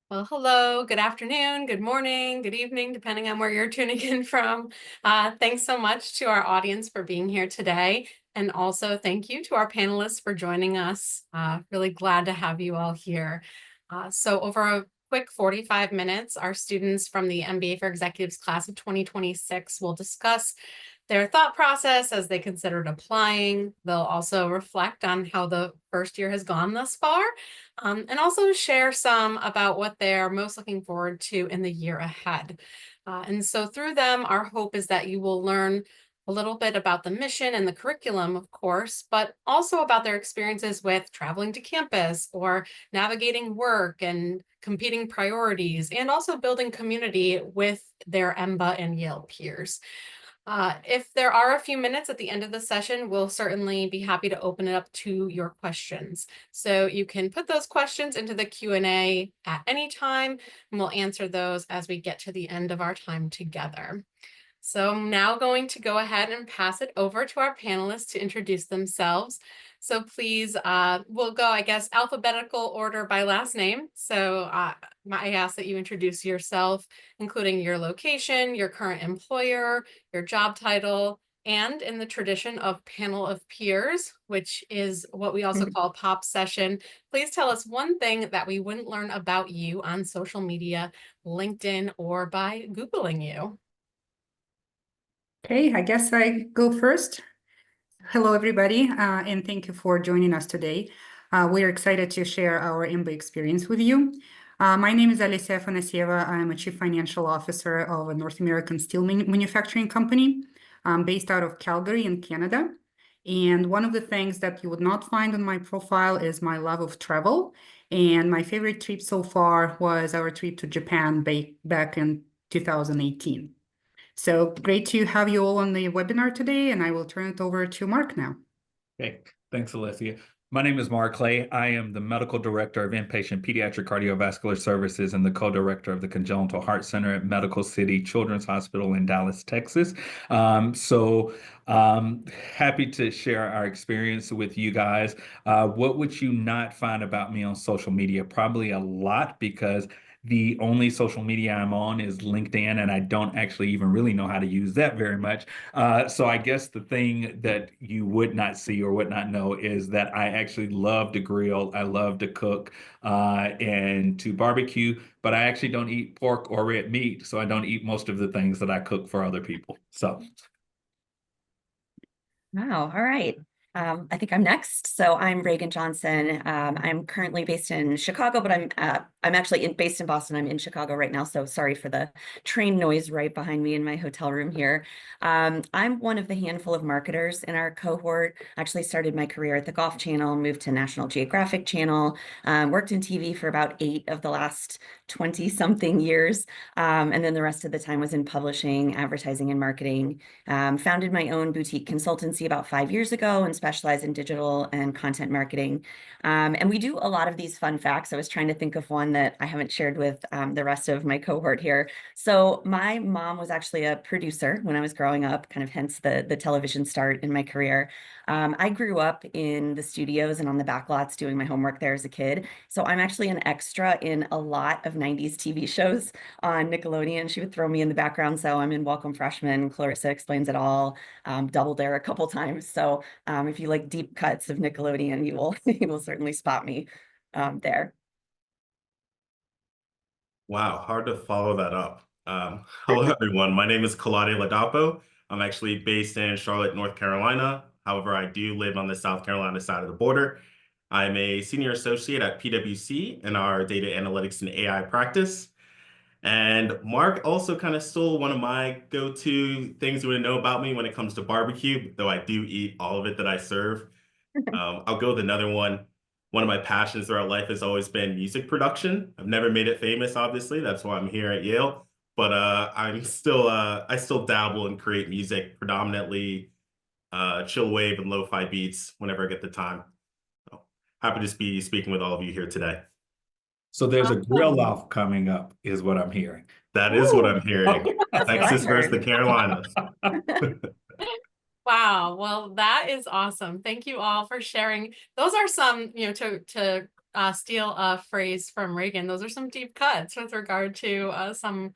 Well, hello, good afternoon, good morning, good evening, depending on where you're tuning in from. Thanks so much to our audience for being here today. And also thank you to our panelists for joining us. Really glad to have you all here. So over a quick 45 minutes, our students from the MBA for Executives class of 2026 will discuss their thought process as they considered applying. They'll also reflect on how the first year has gone thus far, and also share some about what they're most looking forward to in the year ahead. And so through them, our hope is that you will learn a little bit about the mission and the curriculum, of course, but also about their experiences with traveling to campus or navigating work and competing priorities, and also building community with their EMBA and Yale peers. If there are a few minutes at the end of the session, we'll certainly be happy to open it up to your questions. So you can put those questions into the Q&A at any time, and we'll answer those as we get to the end of our time together. So I'm now going to go ahead and pass it over to our panelists to introduce themselves. So please, we'll go, I guess, alphabetical order by last name. So I ask that you introduce yourself, including your location, your current employer, your job title, and in the tradition of panel of peers, which is what we also call pop session, please tell us one thing that we wouldn't learn about you on social media, LinkedIn, or by Googling you. Okay, I guess I go first. Hello, everybody, and thank you for joining us today. We're excited to share our EMBA experience with you. My name is Alicia Afanasieva. I'm a Chief Financial Officer of a North American steel manufacturing company based out of Calgary in Canada. And one of the things that you would not find on my profile is my love of travel. And my favorite trip so far was our trip to Japan back in 2018. So great to have you all on the webinar today, and I will turn it over to Mark now. Okay, thanks, Alessia. My name is Mark Clay. I am the Medical Director of Inpatient Pediatric Cardiovascular Services and the Co-Director of the Congenital Heart Center at Medical City Children's Hospital in Dallas, Texas. Happy to share our experience with you guys. What would you not find about me on social media? Probably a lot, because the only social media I'm on is LinkedIn, and I don't actually even really know how to use that very much. So I guess the thing that you would not see or would not know is that I actually love to grill. I love to cook and to barbecue, but I actually don't eat pork or red meat. So I don't eat most of the things that I cook for other people. So. Wow. All right. I think I'm next. So I'm Reagan Johnson. I'm currently based in Chicago, but I'm actually based in Boston. I'm in Chicago right now, so sorry for the train noise right behind me in my hotel room here. I'm one of the handful of marketers in our cohort. Actually started my career at the Golf Channel, moved to National Geographic Channel, worked in TV for about 8 of the last 20-something years, and then the rest of the time was in publishing, advertising, and marketing. Founded my own boutique consultancy about 5 years ago and specialize in digital and content marketing. And we do a lot of these fun facts. I was trying to think of one that I haven't shared with the rest of my cohort here. So my mom was actually a producer when I was growing up, kind of hence the television start in my career. I grew up in the studios and on the backlots doing my homework there as a kid. So I'm actually an extra in a lot of 90s TV shows on Nickelodeon. She would throw me in the background. So I'm in Welcome Freshman, Clarissa Explains It All, Double Dare a couple times. So if you like deep cuts of Nickelodeon, you will certainly spot me there. Wow, hard to follow that up. Hello, everyone. My name is Kolade Ladapo. I'm actually based in Charlotte, North Carolina. However, I do live on the South Carolina side of the border. I'm a senior associate at PwC in our data analytics and AI practice. And Mark also kind of stole one of my go-to things you would know about me when it comes to barbecue, though I do eat all of it that I serve. I'll go with another one. One of my passions throughout life has always been music production. I've never made it famous, obviously. That's why I'm here at Yale. But I still dabble and create music, predominantly chill wave and lo-fi beats whenever I get the time. So, happy to be speaking with all of you here today. So there's a grill off coming up, is what I'm hearing. That is what I'm hearing. Texas versus the Carolinas. Wow, well, that is awesome. Thank you all for sharing. Those are some, to steal a phrase from Reagan, those are some deep cuts with regard to some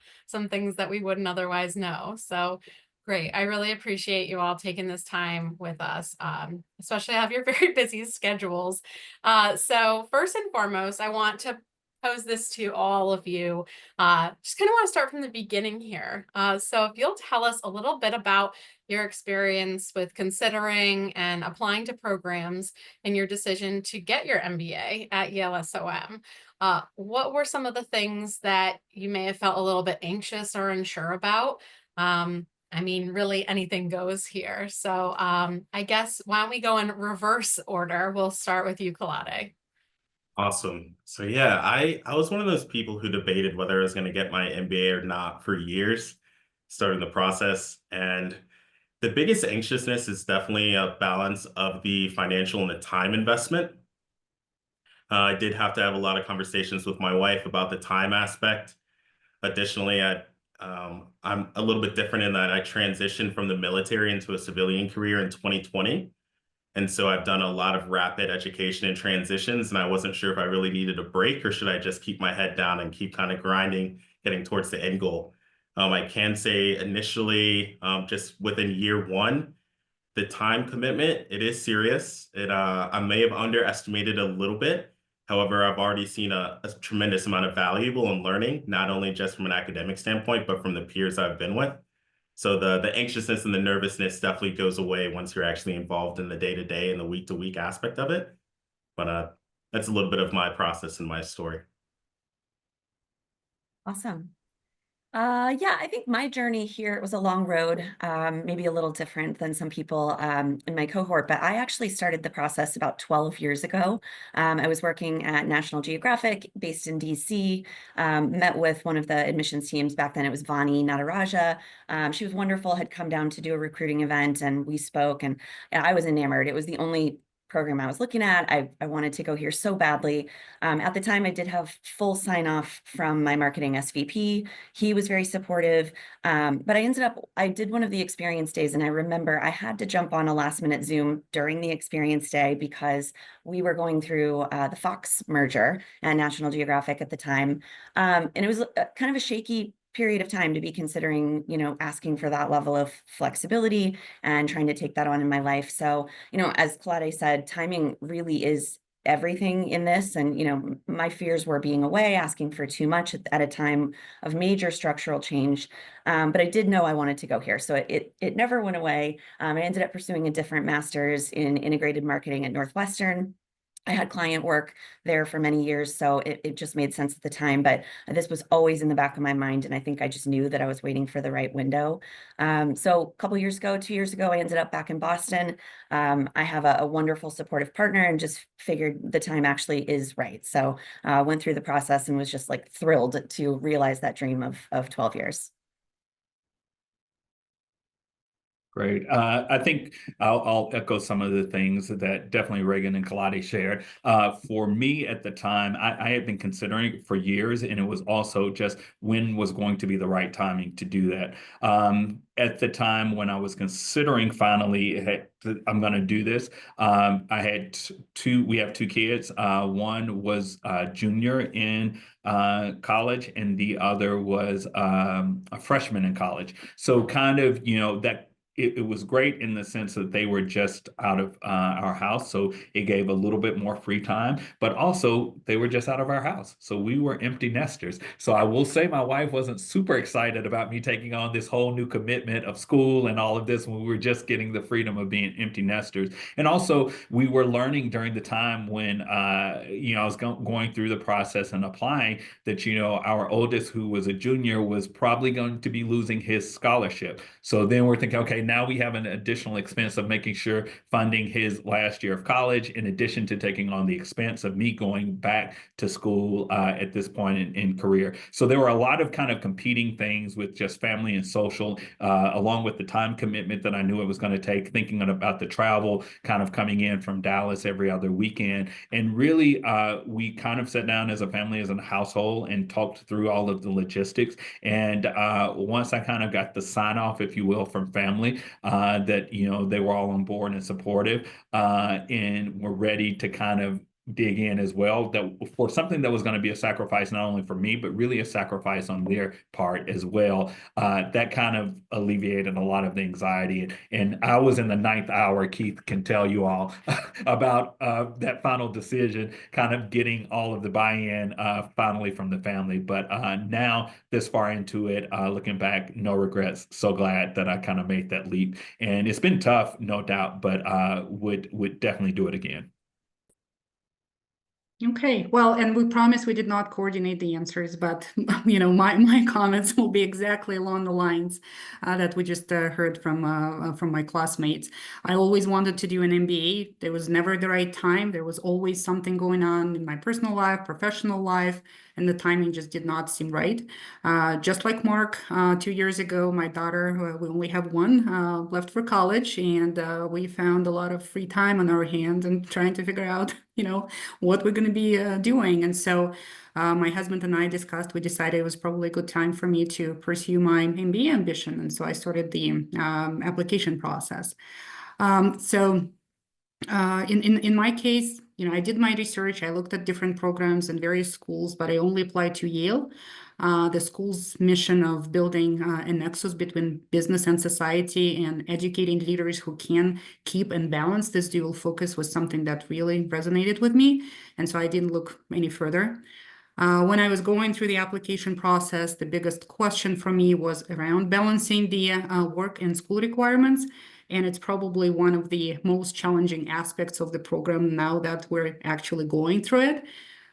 things that we wouldn't otherwise know. So great. I really appreciate you all taking this time with us, especially have your very busy schedules. So first and foremost, I want to pose this to all of you. Just kind of want to start from the beginning here. So if you'll tell us a little bit about your experience with considering and applying to programs and your decision to get your MBA at Yale SOM. What were some of the things that you may have felt a little bit anxious or unsure about? I mean, really anything goes here. So I guess why don't we go in reverse order? We'll start with you, Kalade. Awesome. So yeah, I was one of those people who debated whether I was going to get my MBA or not for years, starting the process. And the biggest anxiousness is definitely a balance of the financial and the time investment. I did have to have a lot of conversations with my wife about the time aspect. Additionally, I'm a little bit different in that I transitioned from the military into a civilian career in 2020. And so I've done a lot of rapid education and transitions, and I wasn't sure if I really needed a break or should I just keep my head down and keep kind of grinding, getting towards the end goal. I can say initially, just within year one, the time commitment, it is serious. I may have underestimated a little bit. However, I've already seen a tremendous amount of valuable in learning, not only just from an academic standpoint, but from the peers I've been with. So the anxiousness and the nervousness definitely goes away once you're actually involved in the day-to-day and the week-to-week aspect of it. But that's a little bit of my process and my story. Awesome. Yeah, I think my journey here, it was a long road, maybe a little different than some people in my cohort, but I actually started the process about 12 years ago. I was working at National Geographic based in DC, met with one of the admissions teams. Back then it was Vani Nataraja. She was wonderful, had come down to do a recruiting event and we spoke and I was enamored. It was the only program I was looking at. I wanted to go here so badly. At the time, I did have full sign off from my marketing SVP. He was very supportive, but I did one of the experience days and I remember I had to jump on a last minute Zoom during the experience day because we were going through the Fox merger at National Geographic at the time. And it was kind of a shaky period of time to be considering, asking for that level of flexibility and trying to take that on in my life. So, as Kalade said, timing really is everything in this. And, my fears were being away, asking for too much at a time of major structural change. But I did know I wanted to go here. So it never went away. I ended up pursuing a different master's in integrated marketing at Northwestern. I had client work there for many years, so it just made sense at the time, but this was always in the back of my mind, and I think I just knew that I was waiting for the right window. So a couple years ago, 2 years ago, I ended up back in Boston. I have a wonderful supportive partner and just figured the time actually is right. So went through the process and was just like thrilled to realize that dream of 12 years. Great. I think I'll echo some of the things that definitely Reagan and Kaladi shared. For me at the time, I had been considering it for years, and it was also just when was going to be the right timing to do that. At the time when I was considering finally, I'm going to do this, I had we have two kids. One was a junior in college, and the other was a freshman in college. So kind of, that it was great in the sense that they were just out of our house. So it gave a little bit more free time, but also they were just out of our house. So we were empty nesters. So I will say my wife wasn't super excited about me taking on this whole new commitment of school and all of this when we were just getting the freedom of being empty nesters. And also we were learning during the time when, I was going through the process and applying that, our oldest, who was a junior, was probably going to be losing his scholarship. So then we're thinking, okay, now we have an additional expense of making sure funding his last year of college, in addition to taking on the expense of me going back to school at this point in career. So there were a lot of kind of competing things with just family and social, along with the time commitment that I knew it was going to take, thinking about the travel, kind of coming in from Dallas every other weekend. And really, we kind of sat down as a family, as a household, and talked through all of the logistics. And once I kind of got the sign off, if you will, from family, that they were all on board and supportive, and were ready to kind of dig in as well, that for something that was going to be a sacrifice not only for me but really a sacrifice on their part as well. That kind of alleviated a lot of the anxiety. And I was in the ninth hour, Keith can tell you all about that final decision, kind of getting all of the buy-in finally from the family. But now, this far into it, looking back, no regrets. So glad that I kind of made that leap. And it's been tough, no doubt, but would definitely do it again. Okay, well, and we promise we did not coordinate the answers, but my comments will be exactly along the lines that we just heard from my classmates. I always wanted to do an MBA. There was never the right time. There was always something going on in my personal life, professional life, and the timing just did not seem right. Just like Mark, 2 years ago, my daughter, we only have one, left for college, and we found a lot of free time on our hands and trying to figure out, what we're going to be doing. And so my husband and I discussed, we decided it was probably a good time for me to pursue my MBA ambition. And so I started the application process. In my case, I did my research. I looked at different programs in various schools, but I only applied to Yale. The school's mission of building a nexus between business and society and educating leaders who can keep and balance this dual focus was something that really resonated with me. And so I didn't look any further. When I was going through the application process, the biggest question for me was around balancing the work and school requirements. And it's probably one of the most challenging aspects of the program now that we're actually going through it.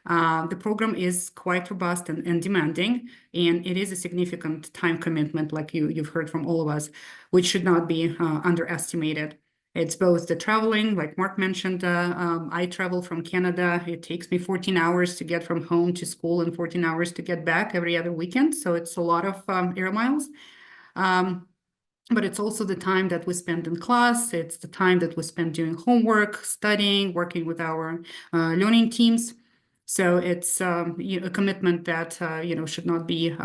The program is quite robust and demanding, and it is a significant time commitment, like you've heard from all of us, which should not be underestimated. It's both the traveling, like Mark mentioned, I travel from Canada. It takes me 14 hours to get from home to school and 14 hours to get back every other weekend. So it's a lot of air miles. But it's also the time that we spend in class. It's the time that we spend doing homework, studying, working with our learning teams. So it's a commitment that should not be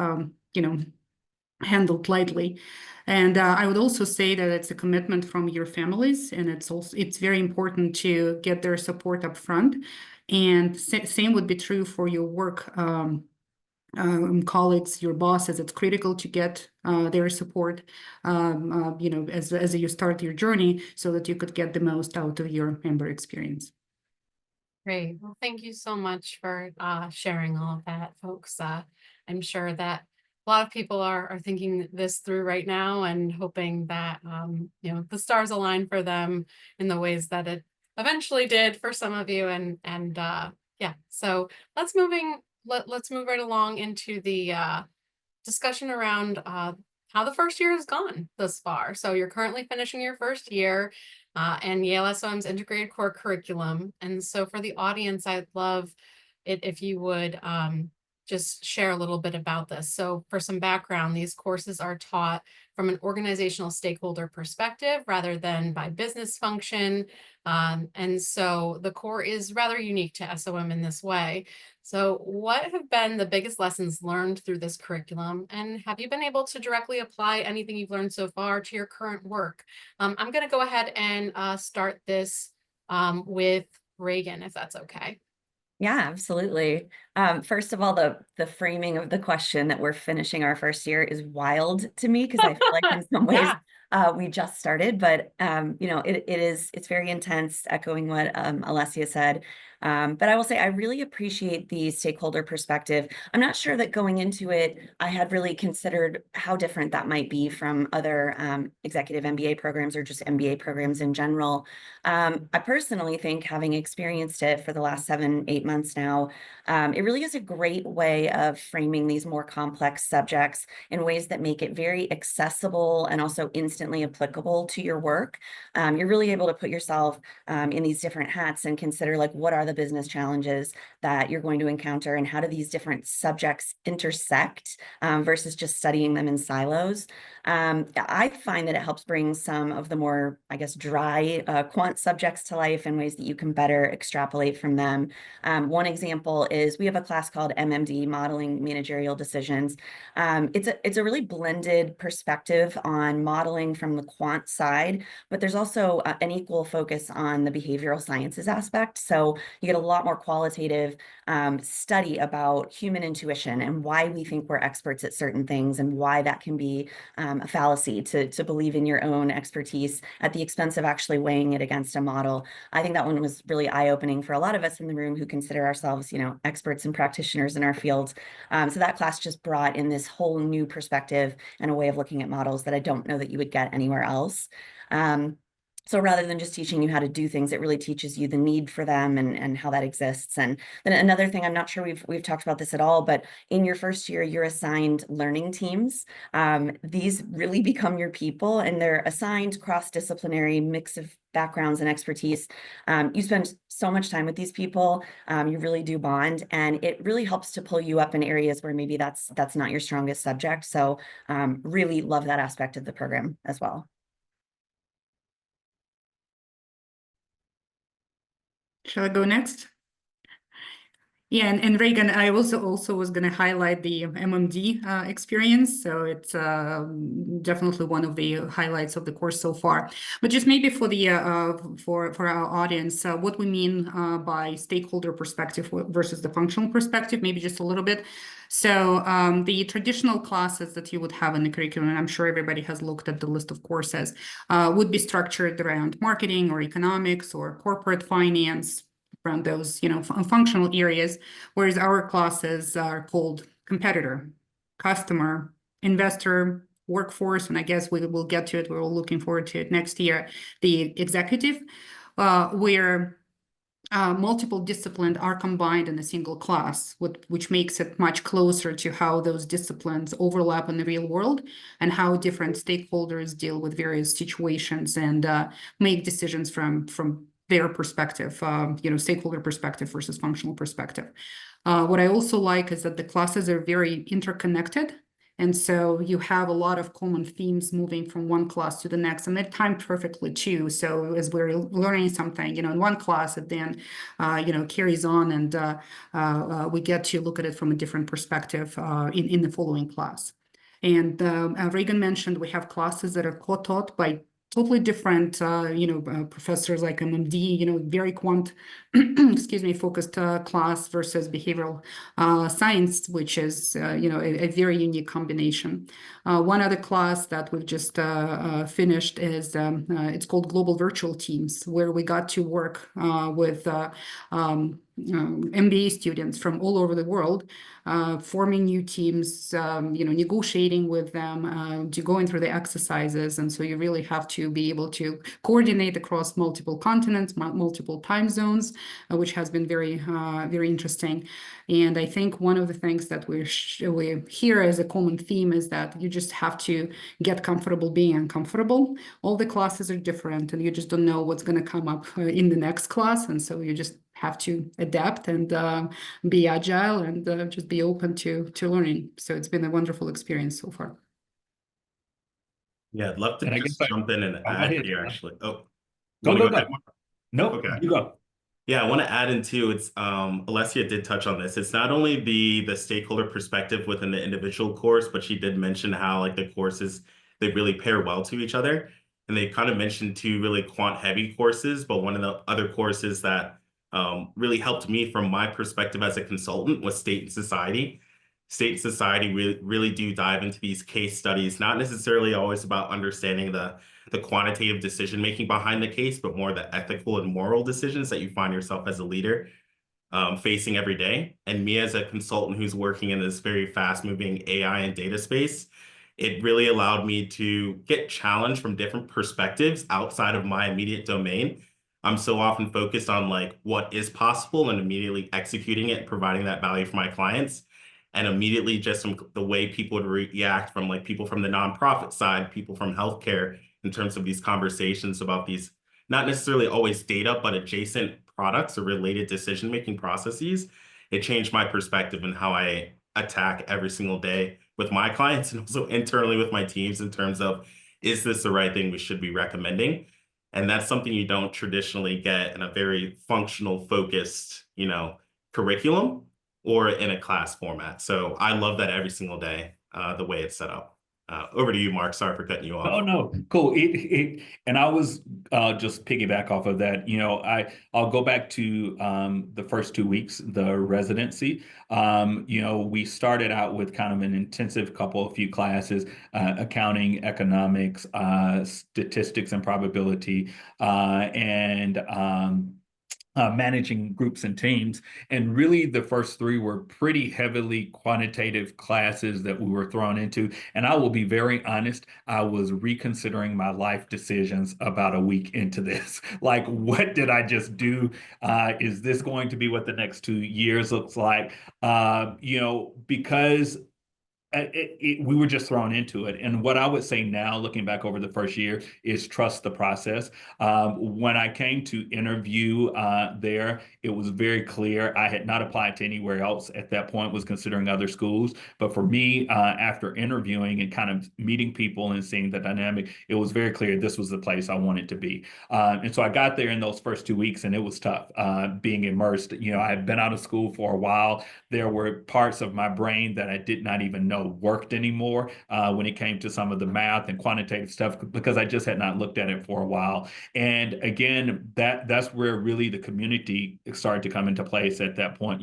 handled lightly. And I would also say that it's a commitment from your families, and it's very important to get their support up front. And same would be true for your work colleagues, your bosses. It's critical to get their support, as you start your journey, so that you could get the most out of your member experience. Great. Well, thank you so much for sharing all of that, folks. I'm sure that a lot of people are thinking this through right now and hoping that the stars align for them in the ways that it eventually did for some of you. And yeah, so let's move right along into the discussion around how the first year has gone thus far. So you're currently finishing your first year and Yale SOM's integrated core curriculum. And so for the audience, I'd love it if you would just share a little bit about this. So for some background, these courses are taught from an organizational stakeholder perspective rather than by business function. And so the core is rather unique to SOM in this way. So what have been the biggest lessons learned through this curriculum? And have you been able to directly apply anything you've learned so far to your current work? I'm going to go ahead and start this with Reagan, if that's okay. Yeah, absolutely. First of all, the framing of the question that we're finishing our first year is wild to me, because I feel like in some ways we just started, but it's very intense, echoing what Alessia said. But I will say I really appreciate the stakeholder perspective. I'm not sure that going into it, I had really considered how different that might be from other executive MBA programs or just MBA programs in general. I personally think, having experienced it for the last 7-8 months now, it really is a great way of framing these more complex subjects in ways that make it very accessible and also instantly applicable to your work. You're really able to put yourself in these different hats and consider, like, what are the business challenges that you're going to encounter, and how do these different subjects intersect versus just studying them in silos. I find that it helps bring some of the more, I guess, dry quant subjects to life in ways that you can better extrapolate from them. One example is we have have a class called MMD, Modeling Managerial Decisions. It's a really blended perspective on modeling from the quant side, but there's also an equal focus on the behavioral sciences aspect. So you get a lot more qualitative study about human intuition and why we think we're experts at certain things and why that can be a fallacy to believe in your own expertise at the expense of actually weighing it against a model. I think that one was really eye-opening for a lot of us in the room who consider ourselves, you know, experts and practitioners in our field. So that class just brought in this whole new perspective and a way of looking at models that I don't know that you would get anywhere else. So rather than just teaching you how to do things, it really teaches you the need for them and how that exists. And then another thing, I'm not sure we've talked about this at all, but in your first year, you're assigned learning teams. These really become your people, and they're assigned cross-disciplinary mix of backgrounds and expertise. You spend so much time with these people, you really do bond, and it really helps to pull you up in areas where maybe that's not your strongest subject. So really love that aspect of the program as well. Shall I go next? Yeah, and Reagan, I also was going to highlight the MMD experience. So it's definitely one of the highlights of the course so far. But just maybe for the for our audience, what we mean by stakeholder perspective versus the functional perspective, maybe just a little bit. So the traditional classes that you would have in the curriculum, and I'm sure everybody has looked at the list of courses, would be structured around marketing or economics or corporate finance, around those, you know, functional areas, whereas our classes are called competitor, customer, investor, workforce, and I guess we will get to it. We're all looking forward to it next year. The executive, where multiple disciplines are combined in a single class, which makes it much closer to how those disciplines overlap in the real world and how different stakeholders deal with various situations and make decisions from their perspective, you know, stakeholder perspective versus functional perspective. What I also like is that the classes are very interconnected. And so you have a lot of common themes moving from one class to the next, and they're timed perfectly too. So as we're learning something, you know, in one class, it then, you know, carries on, and we get to look at it from a different perspective in the following class. And Reagan mentioned we have classes that are co-taught by totally different, you know, professors like MMD, you know, very quant, excuse me, focused class versus behavioral science, which is, you know, a very unique combination. One other class that we've just finished is, it's called Global Virtual Teams, where we got to work with MBA students from all over the world, forming new teams, you know, negotiating with them, to going through the exercises. And so you really have to be able to coordinate across multiple continents, multiple time zones, which has been very, very interesting. And I think one of the things that we hear as a common theme is that you just have to get comfortable being uncomfortable. All the classes are different, and you just don't know what's going to come up in the next class. And so you just have to adapt and be agile and just be open to learning. So it's been a wonderful experience so far. Yeah, I'd love to And I just guess jump in and go add ahead. here, actually. Oh, Go, wanna go, ahead? go. Nope, Okay. you go. Yeah, I want to add in too, it's Alessia did touch on this. It's not only the stakeholder perspective within the individual course, but she did mention how like the courses, they really pair well to each other. And they kind of mentioned two really quant heavy courses, but one of the other courses that really helped me from my perspective as a consultant was State and Society. State and Society really do dive into these case studies, not necessarily always about understanding the quantitative decision making behind the case, but more the ethical and moral decisions that you find yourself as a leader facing every day. And me as a consultant who's working in this very fast moving AI and data space, it really allowed me to get challenged from different perspectives outside of my immediate domain. I'm so often focused on like what is possible and immediately executing it and providing that value for my clients. And immediately just from the way people would react from like people from the nonprofit side, people from healthcare, in terms of these conversations about these, not necessarily always data, but adjacent products or related decision-making processes, it changed my perspective and how I attack every single day with my clients and also internally with my teams in terms of, is this the right thing we should be recommending? And that's something you don't traditionally get in a very functional focused, you know, curriculum. or in a class format. So I love that every single day, the way it's set up. Over to you, Mark. Sorry for cutting you off. Oh no, cool. And I was just piggyback off of that. I'll go back to the first 2 weeks, the residency. We started out with kind of an intensive few classes, accounting, economics, statistics and probability, and managing groups and teams. And really, the first 3 were pretty heavily quantitative classes that we were thrown into. And I will be very honest, I was reconsidering my life decisions about a week into this. Like, what did I just do? Is this going to be what the next 2 years looks like? Because we were just thrown into it. And what I would say now, looking back over the first year, is trust the process. When I came to interview there, it was very clear I had not applied to anywhere else at that point, was considering other schools. But for me, after interviewing and kind of meeting people and seeing the dynamic, it was very clear this was the place I wanted to be. And so I got there in those first 2 weeks, and it was tough being immersed. I had been out of school for a while. There were parts of my brain that I did not even know worked anymore when it came to some of the math and quantitative stuff, because I just had not looked at it for a while. And again, that's where really the community started to come into place at that point.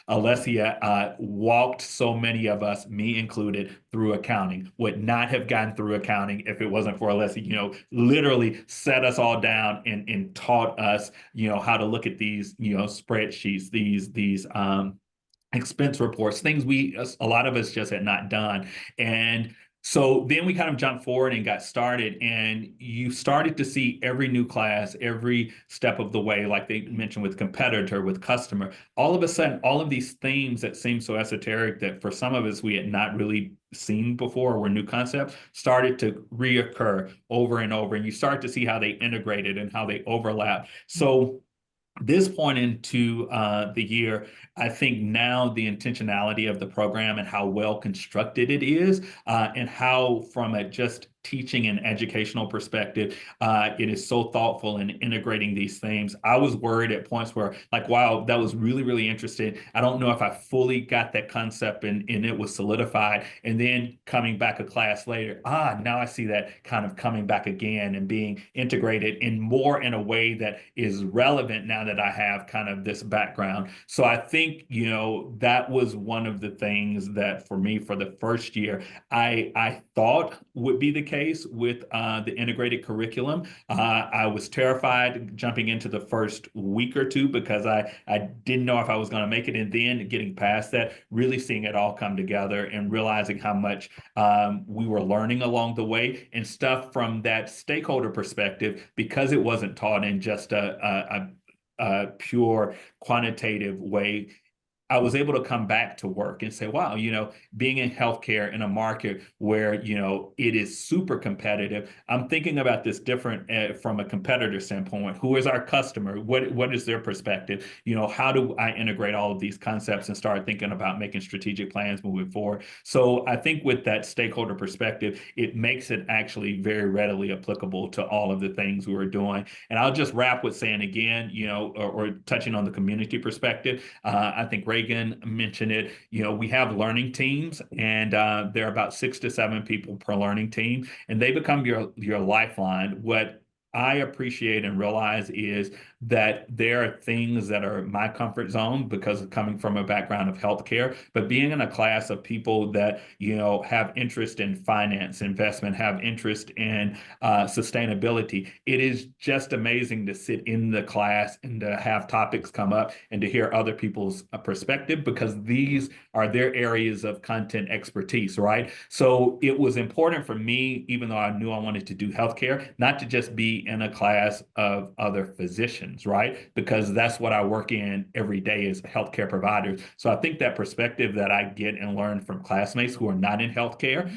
Alessia walked so many of us, me included, through accounting. Would not have gotten through accounting if it wasn't for Alessia. Literally set us all down and taught us, how to look at these, spreadsheets, these expense reports, things a lot of us just had not done. And so then we kind of jumped forward and got started, and you started to see every new class, every step of the way, like they mentioned with competitor, with customer, all of a sudden, all of these themes that seem so esoteric that for some of us we had not really seen before or were new concepts started to reoccur over and over. And you start to see how they integrated and how they overlap. So this point into the year, I think now the intentionality of the program and how well constructed it is, and how from a just teaching and educational perspective, it is so thoughtful in integrating these themes. I was worried at points where, like, wow, that was really, really interesting. I don't know if I fully got that concept and it was solidified. And then coming back a class later, now I see that kind of coming back again and being integrated in a way that is relevant now that I have kind of this background. So I think, that was one of the things that for me, for the first year, I thought would be the case with the integrated curriculum. I was terrified jumping into the first week or two because I didn't know if I was going to make it. And then getting past that, really seeing it all come together and realizing how much we were learning along the way, and stuff from that stakeholder perspective, because it wasn't taught in just a pure quantitative way. I was able to come back to work and say, wow, being in healthcare in a market where, it is super competitive, I'm thinking about this different from a competitor standpoint. Who is our customer? What is their perspective? How do I integrate all of these concepts and start thinking about making strategic plans moving forward? So I think with that stakeholder perspective, it makes it actually very readily applicable to all of the things we were doing. And I'll just wrap with saying again, or touching on the community perspective, I think Reagan mentioned it. We have learning teams, and there are about 6 to 7 people per learning team, and they become your lifeline. What I appreciate and realize is that there are things that are my comfort zone because of coming from a background of healthcare, but being in a class of people that, have interest in finance, investment, have interest in sustainability, it is just amazing to sit in the class and to have topics come up and to hear other people's perspective, because these are their areas of content expertise, right? So it was important for me, even though I knew I wanted to do healthcare, not to just be in a class of other physicians, right? Because that's what I work in every day as healthcare providers. So I think that perspective that I get and learn from classmates who are not in healthcare,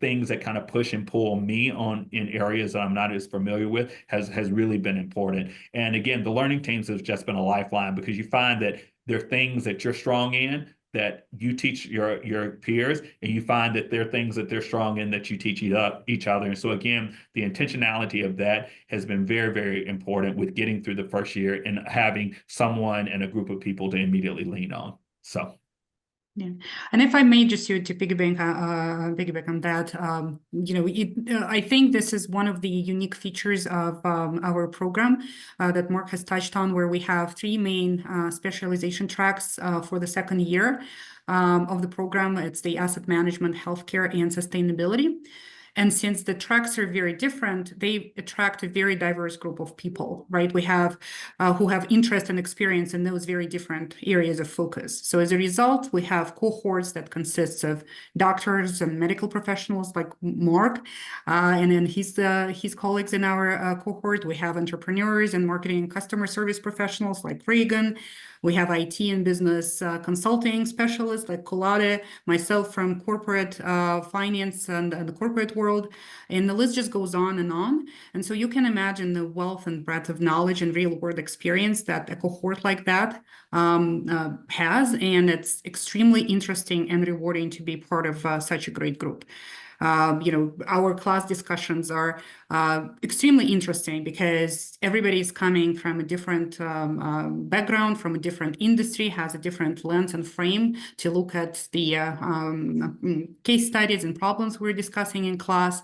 things that kind of push and pull me on in areas that I'm not as familiar with, has really been important. And again, the learning teams has just been a lifeline, because you find that there are things that you're strong in that you teach your peers, and you find that there are things that they're strong in that you teach each other. And so again, the intentionality of that has been very, very important with getting through the first year and having someone and a group of people to immediately lean on. So. Yeah, and if I may just to piggyback on that, I think this is one of the unique features of our program that Mark has touched on, where we have three main specialization tracks for the second year of the program. It's the asset management, healthcare, and sustainability. And since the tracks are very different, they attract a very diverse group of people, right? We have who have interest and experience in those very different areas of focus. So as a result, we have cohorts that consists of doctors and medical professionals like Mark, and then his colleagues in our cohort. We have entrepreneurs and marketing and customer service professionals like Reagan. We have IT and business consulting specialists like Kolade, myself from corporate finance and the corporate world, and the list just goes on and on. And so you can imagine the wealth and breadth of knowledge and real world experience that a cohort like that has, and it's extremely interesting and rewarding to be part of such a great group. Our class discussions are extremely interesting because everybody is coming from a different background, from a different industry, has a different lens and frame to look at the case studies and problems we're discussing in class.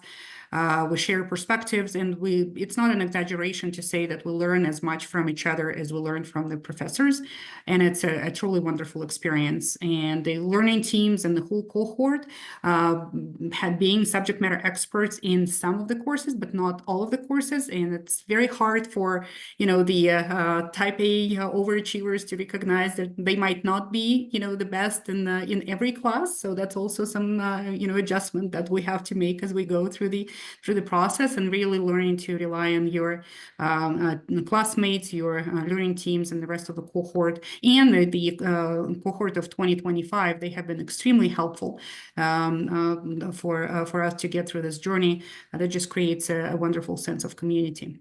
We share perspectives, and it's not an exaggeration to say that we learn as much from each other as we learn from the professors. And it's a truly wonderful experience. And the learning teams and the whole cohort had being subject matter experts in some of the courses, but not all of the courses. And it's very hard for, the type A overachievers to recognize that they might not be, the best in every class. So that's also some, adjustment that we have to make as we go through the process, and really learning to rely on your classmates, your learning teams, and the rest of the cohort. And the cohort of 2025, they have been extremely helpful for us to get through this journey. That just creates a wonderful sense of community.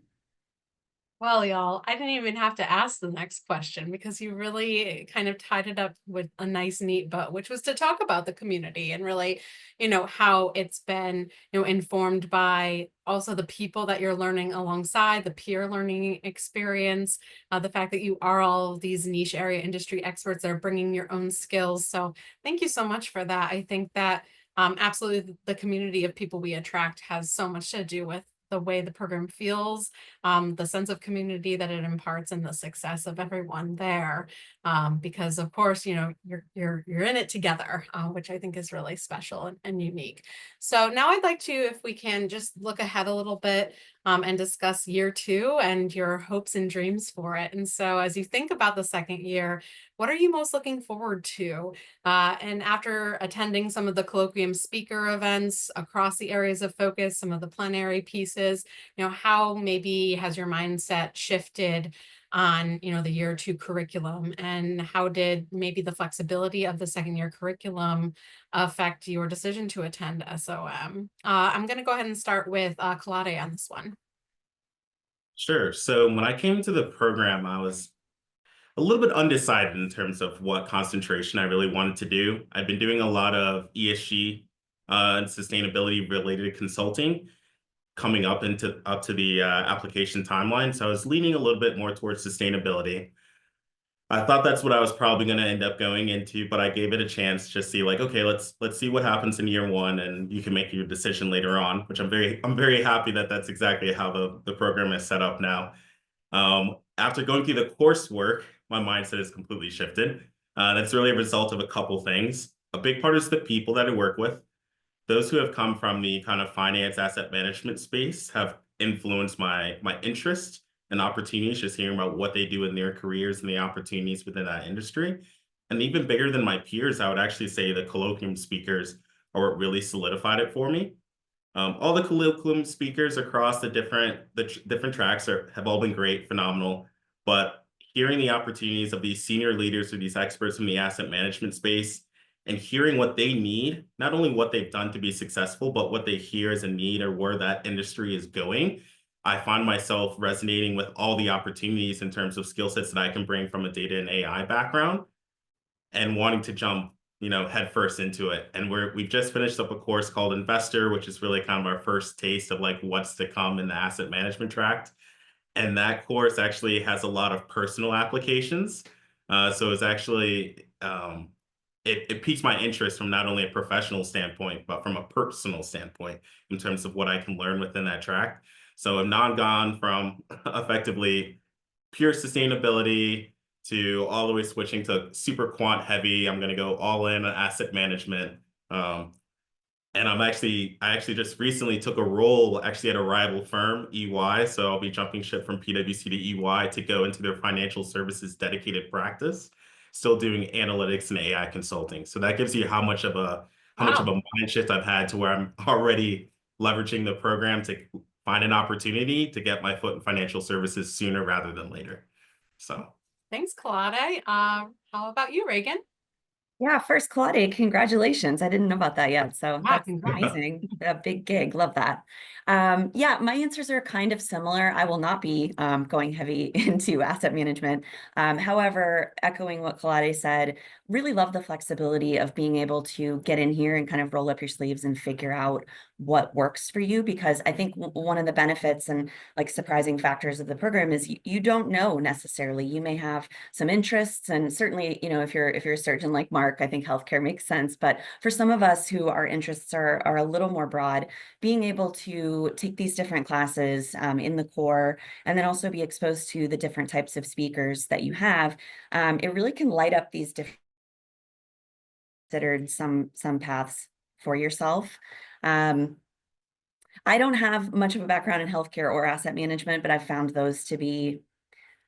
Well, y'all, I didn't even have to ask the next question because you really kind of tied it up with a nice, neat bow, which was to talk about the community and really, how it's been, informed by also the people that you're learning alongside, the peer learning experience, the fact that you are all of these niche area industry experts that are bringing your own skills. So thank you so much for that. I think that absolutely the community of people we attract has so much to do with the way the program feels, the sense of community that it imparts, and the success of everyone there. Because of course, you're in it together, which I think is really special and unique. So now I'd like to, if we can, just look ahead a little bit and discuss year two and your hopes and dreams for it. And so as you think about the second year, what are you most looking forward to? And after attending some of the colloquium speaker events across the areas of focus, some of the plenary pieces, how maybe has your mindset shifted on, the year two curriculum, and how did maybe the flexibility of the second year curriculum affect your decision to attend SOM? I'm going to go ahead and start with Kolade on this one. Sure. So when I came to the program, I was a little bit undecided in terms of what concentration I really wanted to do. I've been doing a lot of ESG and sustainability related consulting coming up to the application timeline. So I was leaning a little bit more towards sustainability. I thought that's what I was probably going to end up going into, but I gave it a chance to see, like, okay, let's see what happens in year one, and you can make your decision later on. Which I'm very happy that that's exactly how the program is set up now. After going through the coursework, my mindset has completely shifted. That's really a result of a couple things. A big part is the people that I work with. Those who have come from the kind of finance asset management space have influenced my interest and opportunities, just hearing about what they do in their careers and the opportunities within that industry. And even bigger than my peers, I would actually say the colloquium speakers are what really solidified it for me. All the colloquium speakers across the different tracks have all been great, phenomenal. But hearing the opportunities of these senior leaders or these experts in the asset management space, and hearing what they need, not only what they've done to be successful, but what they hear as a need or where that industry is going, I find myself resonating with all the opportunities in terms of skill sets that I can bring from a data and AI background, and wanting to jump, headfirst into it. And we've just finished up a course called Investor, which is really kind of our first taste of like what's to come in the asset management tract. And that course actually has a lot of personal applications. So it's actually it piques my interest from not only a professional standpoint, but from a personal standpoint in terms of what I can learn within that track. So I've now gone from effectively pure sustainability to all the way switching to super quant heavy. I'm going to go all in on asset management. And I actually just recently took a role actually at a rival firm, EY. So I'll be jumping ship from PwC to EY to go into their financial services dedicated practice, still doing analytics and AI consulting. So that gives you how much of a mind shift I've had to where I'm already leveraging the program to find an opportunity to get my foot in financial services sooner rather than later. So Thanks, Kalade. How about you, Reagan? Yeah, first, Claudia, congratulations. I didn't know about that yet. So Wow, that's congrats. amazing. A big gig. Love that. Yeah, my answers are kind of similar. I will not be going heavy into asset management. However, echoing what Kalade said, really love the flexibility of being able to get in here and kind of roll up your sleeves and figure out what works for you. Because I think one of the benefits and like surprising factors of the program is you don't know necessarily. You may have some interests, and certainly, you know, if you're a surgeon like Mark, I think healthcare makes sense. But for some of us who our interests are a little more broad, being able to take these different classes in the core, and then also be exposed to the different types of speakers that you have, it really can light up these different considered some paths for yourself. I don't have much of a background in healthcare or asset management, but I've found those to be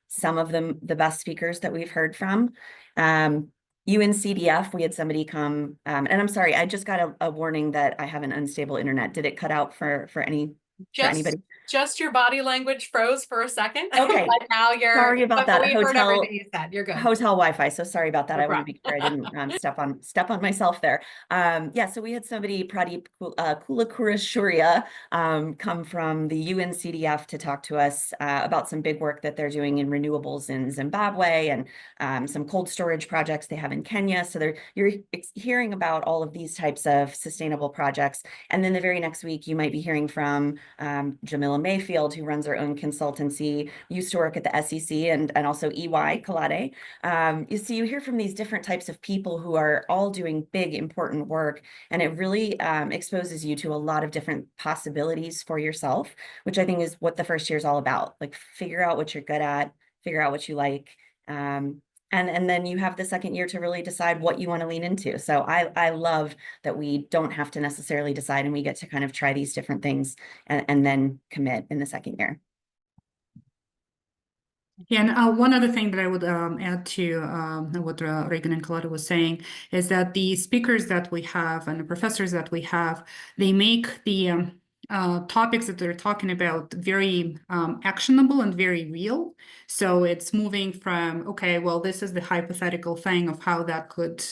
some of them the best speakers that we've heard from. UNCDF, we had somebody come, and I'm sorry, I just got a warning that I have an unstable internet. Did it cut out for anybody? Just your body language froze for a second. Okay. But now you're Sorry about that. we heard everything you said. You're good. Hotel Wi-Fi. So sorry about that. No I want to be sure I didn't step on myself there. Yeah, so we had somebody, Pradeep Kulakurashuriya, come from the UNCDF to talk to us about some big work that they're doing in renewables in Zimbabwe and some cold storage projects they have in Kenya. So you're hearing about all of these types of sustainable projects. And then the very next week, you might be hearing from Jamila Mayfield, who runs her own consultancy, used to work at the SEC and also EY, Kalade. You hear from these different types of people who are all doing big, important work, and it really exposes you to a lot of different possibilities for yourself, which I think is what the first year is all about. Like, figure out what you're good at, figure out what you like, and then you have the second year to really decide what you want to lean into. So I love that we don't have to necessarily decide, and we get to kind of try these different things and then commit in the second year. Yeah, and one other thing that I would add to what Reagan and Kalade was saying is that the speakers that we have and the professors that we have, they make the topics that they're talking about very actionable and very real. So it's moving from, okay, well, this is the hypothetical thing of how that could,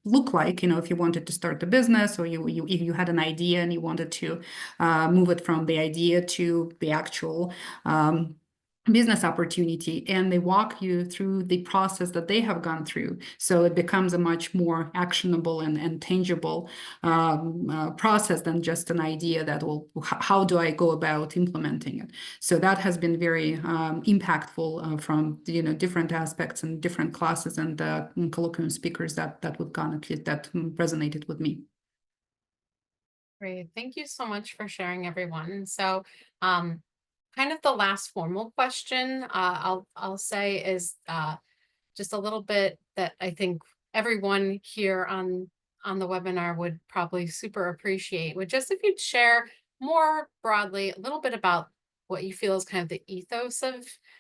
look like, if you wanted to start a business, or if you had an idea and you wanted to move it from the idea to the actual business opportunity, and they walk you through the process that they have gone through. So it becomes a much more actionable and tangible process than just an idea that how do I go about implementing it? So that has been very impactful from different aspects and different classes and colloquium speakers that we've gone, at least that resonated with me. Great. Thank you so much for sharing, everyone. So kind of the last formal question I'll say is just a little bit that I think everyone here on the webinar would probably super appreciate. Would just if you'd share more broadly a little bit about what you feel is kind of the ethos of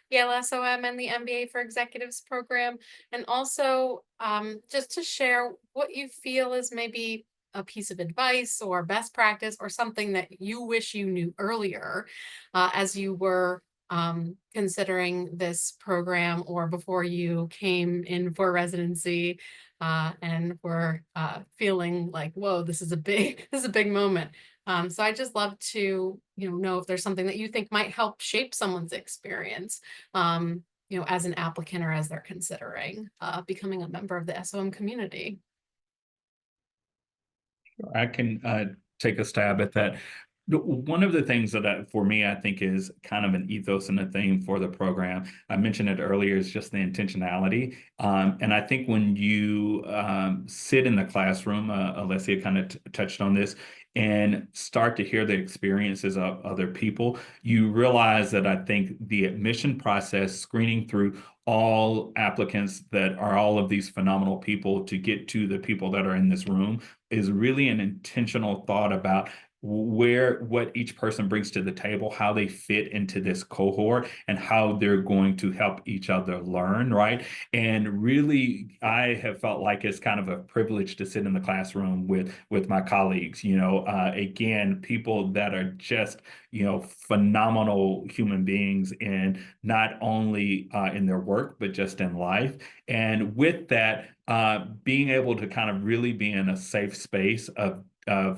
Yale SOM and the MBA for Executives program, and also just to share what you feel is maybe a piece of advice or best practice or something that you wish you knew earlier as you were considering this program or before you came in for residency and were feeling like, whoa, this is a big moment. So I just love to know if there's something that you think might help shape someone's experience as an applicant or as they're considering becoming a member of the SOM community. I can take a stab at that. One of the things that for me, I think is kind of an ethos and a theme for the program, I mentioned it earlier, is just the intentionality. And I think when you sit in the classroom, Alessia kind of touched on this, and start to hear the experiences of other people, you realize that I think the admission process, screening through all applicants that are all of these phenomenal people to get to the people that are in this room, is really an intentional thought about what each person brings to the table, how they fit into this cohort, and how they're going to help each other learn, right? And really, I have felt like it's kind of a privilege to sit in the classroom with my colleagues, again, people that are just, phenomenal human beings, and not only in their work, but just in life. And with that, being able to kind of really be in a safe space of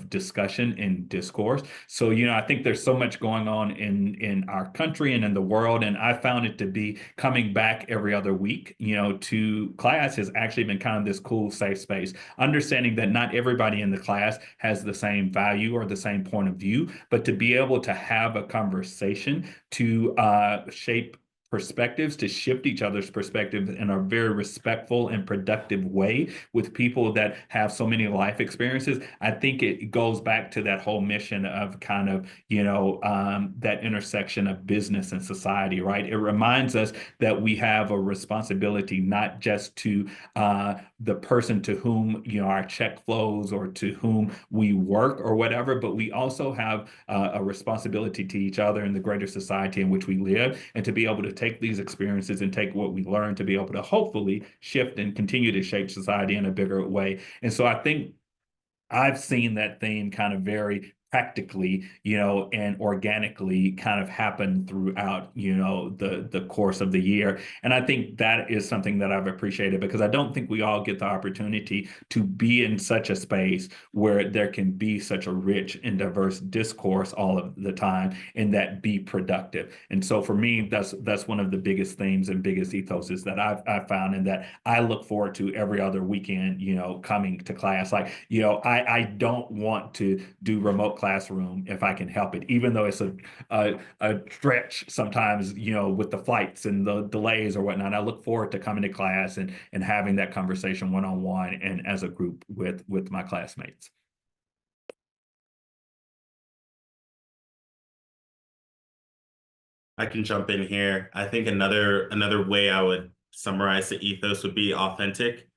discussion and discourse. So, I think there's so much going on in our country and in the world. And I found it to be coming back every other week, to class has actually been kind of this cool, safe space, understanding that not everybody in the class has the same value or the same point of view, but to be able to have a conversation to shape perspectives, to shift each other's perspectives in a very respectful and productive way with people that have so many life experiences. I think it goes back to that whole mission of kind of, that intersection of business and society, right? It reminds us that we have a responsibility, not just to the person to whom, our check flows or to whom we work or whatever, but we also have a responsibility to each other and the greater society in which we live, and to be able to take these experiences and take what we learn to be able to hopefully shift and continue to shape society in a bigger way. And so I think I've seen that theme kind of very practically, and organically kind of happen throughout, the course of the year. And I think that is something that I've appreciated, because I don't think we all get the opportunity to be in such a space where there can be such a rich and diverse discourse all of the time, and that be productive. And so for me, that's one of the biggest themes and biggest ethoses that I've found, and that I look forward to every other weekend, coming to class. Like, I don't want to do remote classroom if I can help it, even though it's a stretch sometimes, with the flights and the delays or whatnot. I look forward to coming to class and having that conversation one-on-one and as a group with my classmates. I can jump in here. I think another way I would summarize the ethos would be authentic.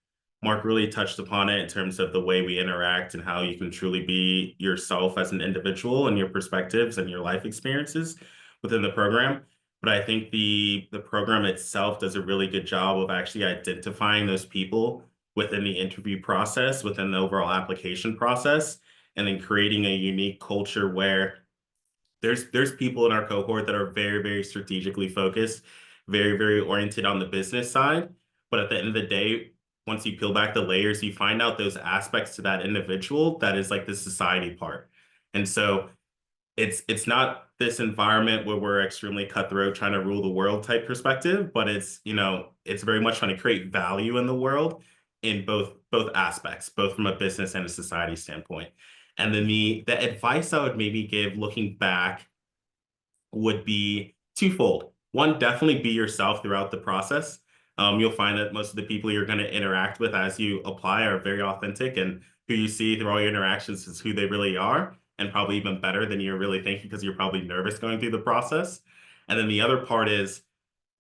Mark really touched upon it in terms of the way we interact and how you can truly be yourself as an individual and your perspectives and your life experiences within the program. But I think the program itself does a really good job of actually identifying those people within the interview process, within the overall application process, and then creating a unique culture where there's people in our cohort that are very, very strategically focused, very, very oriented on the business side. But at the end of the day, once you peel back the layers, you find out those aspects to that individual that is like the society part. And so it's not this environment where we're extremely cutthroat trying to rule the world type perspective, but it's very much trying to create value in the world in both aspects, both from a business and a society standpoint. And then the advice I would maybe give looking back would be twofold. One, definitely be yourself throughout the process. You'll find that most of the people you're going to interact with as you apply are very authentic, and who you see through all your interactions is who they really are, and probably even better than you're really thinking, because you're probably nervous going through the process. And then the other part is,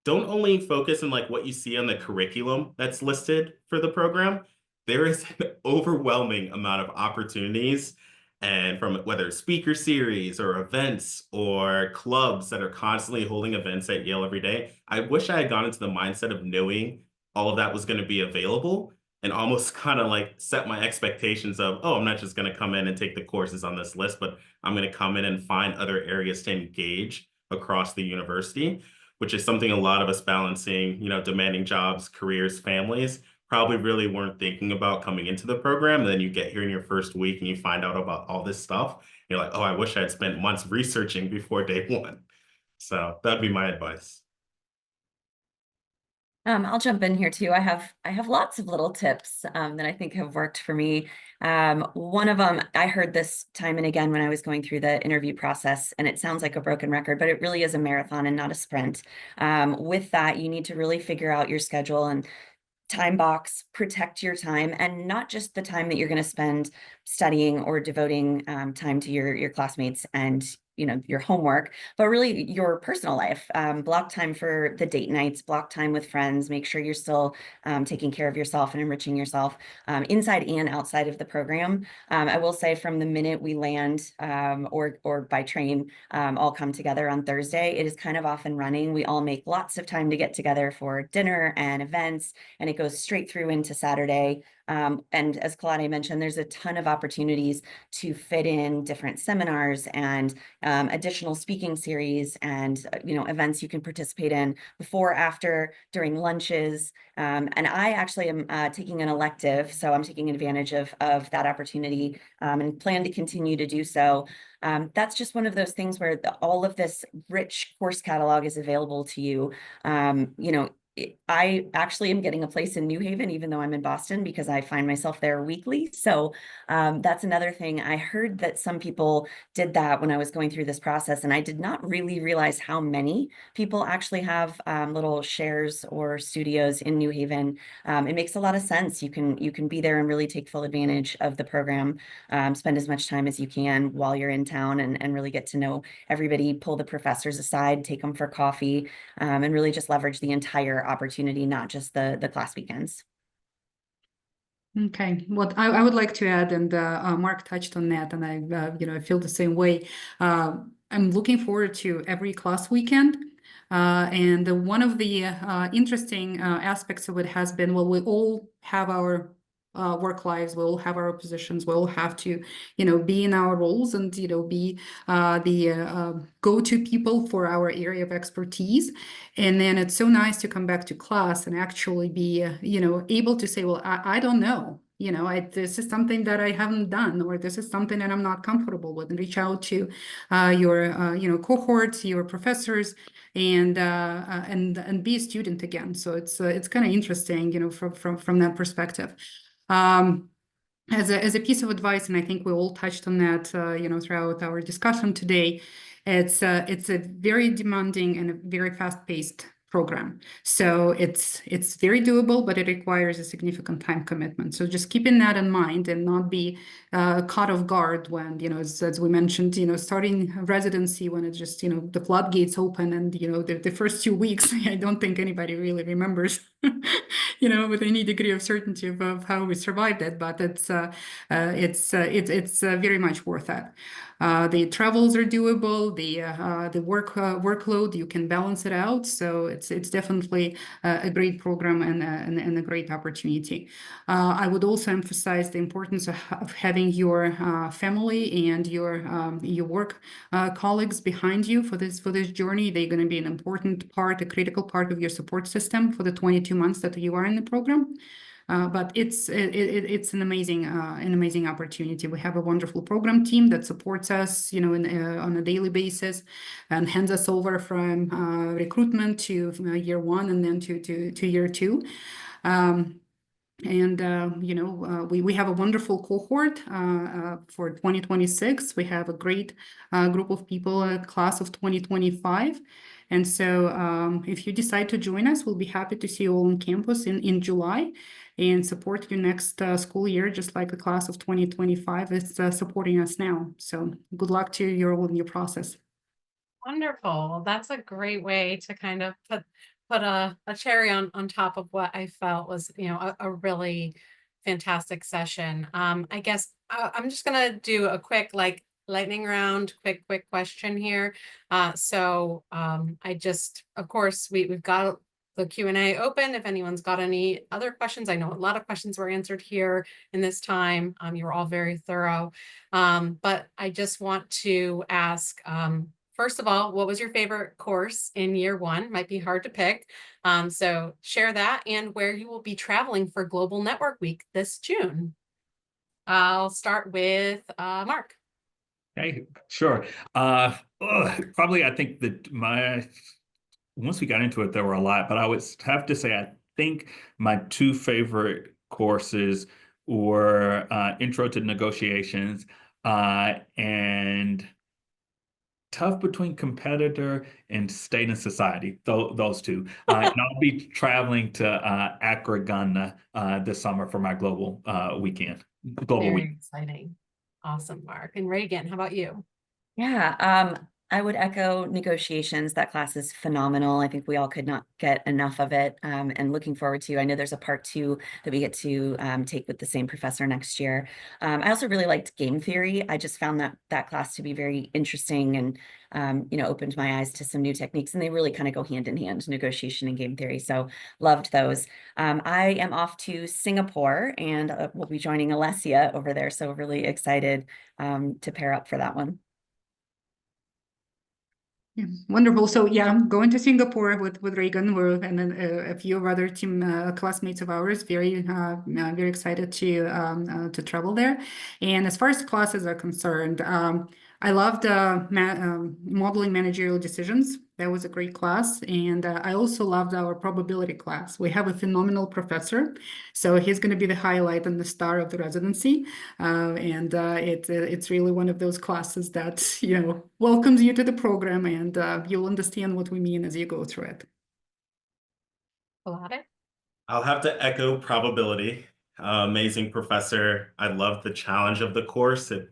don't only focus on like what you see on the curriculum that's listed for the program. There is an overwhelming amount of opportunities, and from whether it's speaker series or events or clubs that are constantly holding events at Yale every day. I wish I had gone into the mindset of knowing all of that was going to be available, and almost kind of like set my expectations of, oh, I'm not just going to come in and take the courses on this list, but I'm going to come in and find other areas to engage across the university, which is something a lot of us balancing, demanding jobs, careers, families, probably really weren't thinking about coming into the program. And then you get here in your first week and you find out about all this stuff. You're like, oh, I wish I had spent months researching before day one. So that'd be my advice. I'll jump in here too. I have lots of little tips that I think have worked for me. One of them, I heard this time and again when I was going through the interview process, and it sounds like a broken record, but it really is a marathon and not a sprint. With that, you need to really figure out your schedule and time box, protect your time, and not just the time that you're going to spend studying or devoting time to your classmates and your homework, but really your personal life. Block time for the date nights, block time with friends, make sure you're still taking care of yourself and enriching yourself inside and outside of the program. I will say from the minute we land or by train all come together on Thursday, it is kind of off and running. We all make lots of time to get together for dinner and events, and it goes straight through into Saturday. And as Kalani mentioned, there's a ton of opportunities to fit in different seminars and additional speaking series and events you can participate in before, after, during lunches. And I actually am taking an elective, so I'm taking advantage of that opportunity and plan to continue to do so. That's just one of those things where all of this rich course catalog is available to you. I actually am getting a place in New Haven, even though I'm in Boston, because I find myself there weekly. So that's another thing. I heard that some people did that when I was going through this process, and I did not really realize how many people actually have little shares or studios in New Haven. It makes a lot of sense. You can be there and really take full advantage of the program, spend as much time as you can while you're in town and really get to know everybody, pull the professors aside, take them for coffee, and really just leverage the entire opportunity, not just the class weekends. Okay, what I would like to add, and Mark touched on that, and I feel the same way. I'm looking forward to every class weekend. And one of the interesting aspects of it has been, well, we all have our work lives, we all have our positions, we all have to, be in our roles and, be the go-to people for our area of expertise. And then it's so nice to come back to class and actually be, able to say, well, I don't know. This is something that I haven't done, or this is something that I'm not comfortable with, and reach out to your, cohorts, your professors, and be a student again. So it's kind of interesting, from that perspective. As a piece of advice, and I think we all touched on that, throughout our discussion today, it's a very demanding and a very fast-paced program. So it's very doable, but it requires a significant time commitment. So just keeping that in mind and not be caught off guard when, as we mentioned, starting residency when it's just, the floodgates open and, the first 2 weeks, I don't think anybody really remembers, with any degree of certainty of how we survived it, but it's very much worth it. The travels are doable, the workload, you can balance it out. So it's definitely a great program and a great opportunity. I would also emphasize the importance of having your family and your work colleagues behind you for this journey. They're going to be an important part, a critical part of your support system for the 22 months that you are in the program. But it's an amazing opportunity. We have a wonderful program team that supports us, on a daily basis, and hands us over from recruitment to year one and then to year two. We have a wonderful cohort for 2026. We have a great group of people, a class of 2025. And so if you decide to join us, we'll be happy to see you all on campus in July and support your next school year, just like the class of 2025 is supporting us now. So good luck to you all in your process. Wonderful. That's a great way to kind of put a cherry on top of what I felt was, a really fantastic session. I guess I'm just gonna do a quick lightning round, quick question here. Of course, we've got the Q&A open. If anyone's got any other questions, I know a lot of questions were answered here in this time. You were all very thorough. But I just want to ask, first of all, what was your favorite course in year one? Might be hard to pick. So share that and where you will be traveling for Global Network Week this June. I'll start with Mark. Hey, sure. Probably I think that once we got into it, there were a lot, but I would have to say, I think my two favorite courses were Intro to Negotiations and tough between competitor and state and society, those two. And I'll be traveling to Accra, this summer for my global weekend. Global Very week. exciting. Awesome, Mark. And Reagan, how about you? Yeah, I would echo negotiations. That class is phenomenal. I think we all could not get enough of it. And looking forward to, I know there's a part 2 that we get to take with the same professor next year. I also really liked game theory. I just found that class to be very interesting and, opened my eyes to some new techniques, and they really kind of go hand in hand, negotiation and game theory. So loved those. I am off to Singapore and we'll be joining Alessia over there. So really excited to pair up for that one. Yeah, wonderful. So yeah, I'm going to Singapore with Reagan, and then a few of other team classmates of ours. Very very excited to travel there. And as far as classes are concerned, I loved modeling managerial decisions. That was a great class, and I also loved our probability class. We have a phenomenal professor, so he's going to be the highlight and the star of the residency. It's really one of those classes that welcomes you to the program, and you'll understand what we mean as you go through it. Colada? I'll have to echo probability. Amazing professor. I loved the challenge of the course. It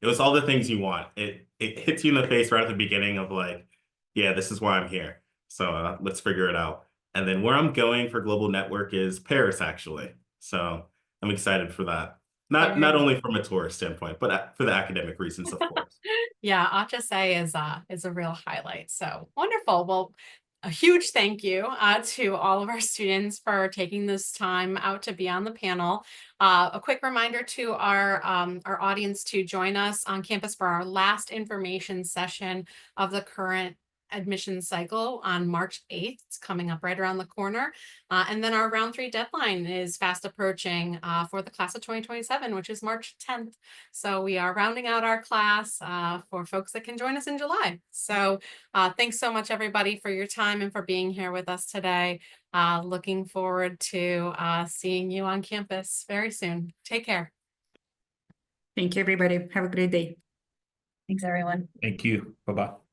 was all the things you want. It hits you in the face right at the beginning of like, yeah, this is why I'm here. So let's figure it out. And then where I'm going for global network is Paris, actually. So I'm excited for that. Not only from a tourist standpoint, but for the academic reasons, of course. Yeah, HSA is a real highlight. So wonderful. Well, a huge thank you to all of our students for taking this time out to be on the panel. A quick reminder to our audience to join us on campus for our last information session of the current admissions cycle on March 8th. It's coming up right around the corner. And then our round 3 deadline is fast approaching for the class of 2027, which is March 10th. So we are rounding out our class for folks that can join us in July. So thanks so much, everybody, for your time and for being here with us today. Looking forward to seeing you on campus very soon. Take care. Thank you, everybody. Have a great day. Thanks, everyone. Thank you. Bye-bye.